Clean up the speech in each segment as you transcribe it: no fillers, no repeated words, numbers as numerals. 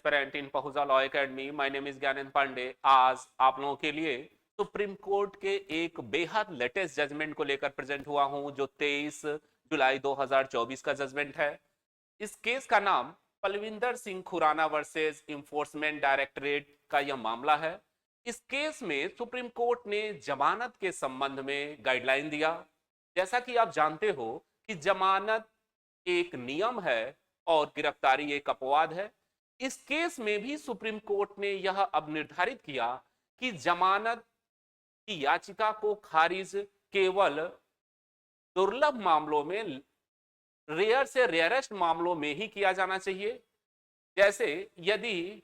Aspirant in Pahuja Law Academy. My name is Gyanendra Pandey. आज आप लोगों के लिए सुप्रीम कोर्ट के एक बेहद लेटेस्ट जजमेंट को लेकर प्रेजेंट हुआ हूं, जो 23 जुलाई 2024 का जजमेंट है। इस केस का नाम Palwinder Singh Khurana versus enforcement directorate का यह मामला है। इस केस में सुप्रीम कोर्ट ने जमानत के संबंध में गाइडलाइन दिया। जैसा कि आप जानते हो कि जमानत एक नियम है और गिरफ्तारी एक अपवाद है। इस केस में भी सुप्रीम कोर्ट ने यह अब निर्धारित किया कि जमानत की याचिका को खारिज केवल दुर्लभ मामलों में, रेयर से रेयरेस्ट मामलों में ही किया जाना चाहिए। जैसे यदि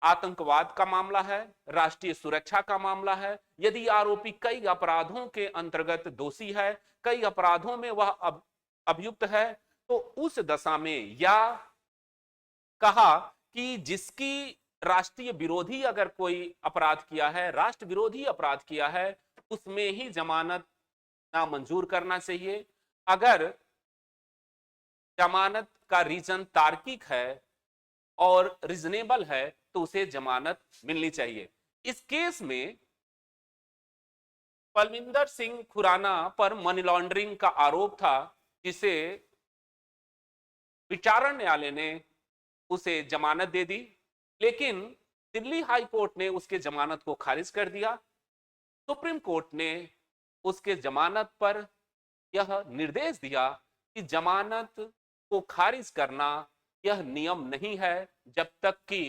आतंकवाद का मामला है, राष्ट्रीय सुरक्षा का मामला है, यदि आरोपी कई अपराधों के अंतर्गत दोषी है, कई अपराधों में वह अभियुक्त है, तो उस दशा में, या कहा कि जिसकी राष्ट्रीय विरोधी अगर कोई अपराध किया है, राष्ट्र विरोधी अपराध किया है, उसमें ही जमानत नामंजूर करना चाहिए। अगर जमानत का रीजन तार्किक है और रीजनेबल है तो उसे जमानत मिलनी चाहिए। इस केस में पलविंदर सिंह खुराना पर मनी लॉन्ड्रिंग का आरोप था, जिसे विचारण न्यायालय ने उसे जमानत दे दी, लेकिन दिल्ली हाई कोर्ट ने उसके जमानत को खारिज कर दिया। सुप्रीम कोर्ट ने उसके जमानत पर यह निर्देश दिया कि जमानत को खारिज करना यह नियम नहीं है जब तक कि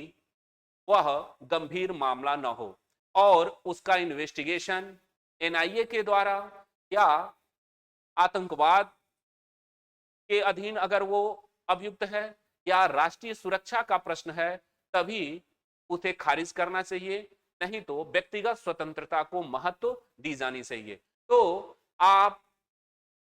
वह गंभीर मामला न हो और उसका इन्वेस्टिगेशन एनआईए के द्वारा या आतंकवाद के अधीन अगर वो अभियुक्त है या राष्ट्रीय सुरक्षा का प्रश्न है, तभी उसे खारिज करना चाहिए, नहीं तो व्यक्तिगत स्वतंत्रता को महत्व दी जानी चाहिए। तो आप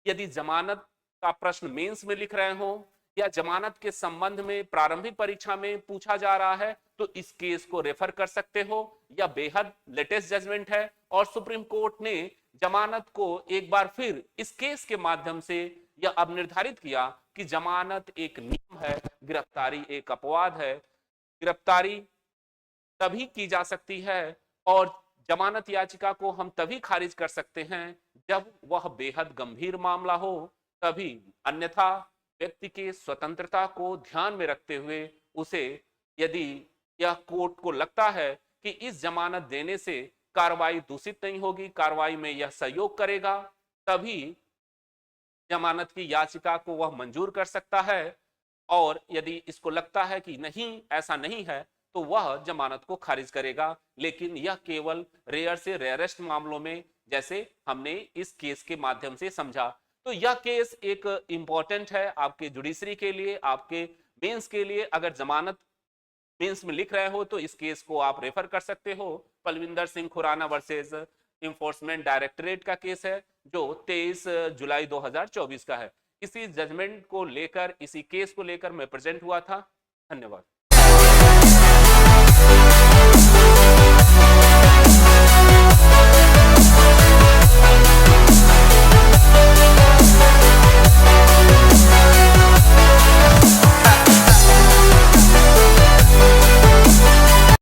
यदि जमानत का प्रश्न मेंस में लिख रहे हो या जमानत के संबंध में प्रारंभिक परीक्षा में पूछा जा रहा है, तो इस केस को रेफर कर सकते हो। यह बेहद लेटेस्ट जजमेंट है और सुप्रीम कोर्ट ने जमानत को एक बार फिर इस केस के माध्यम से यह अब निर्धारित किया कि जमानत एक नियम है, गिरफ्तारी एक अपवाद है। गिरफ्तारी तभी की जा सकती है और जमानत याचिका को हम तभी खारिज कर सकते हैं जब वह बेहद गंभीर मामला हो, तभी। अन्यथा व्यक्ति की स्वतंत्रता को ध्यान में रखते हुए उसे, यदि यह कोर्ट को लगता है कि इस जमानत देने से कार्रवाई दूषित नहीं होगी, कार्रवाई में यह सहयोग करेगा, तभी जमानत की याचिका को वह मंजूर कर सकता है। और यदि इसको लगता है कि नहीं, ऐसा नहीं है, तो वह जमानत को खारिज करेगा। लेकिन यह केवल रेयर से रेयरेस्ट मामलों में, जैसे हमने इस केस के माध्यम से समझा। तो यह केस एक इंपॉर्टेंट है आपके जुडिशरी के लिए, आपके मेंस के लिए। अगर जमानत मेंस में लिख रहे हो तो इस केस को आप रेफर कर सकते हो। Palwinder Singh Khurana versus enforcement directorate का केस है, जो 23 जुलाई 2024 का है। इसी जजमेंट को लेकर, इसी केस को लेकर मैं प्रेजेंट हुआ था। धन्यवाद।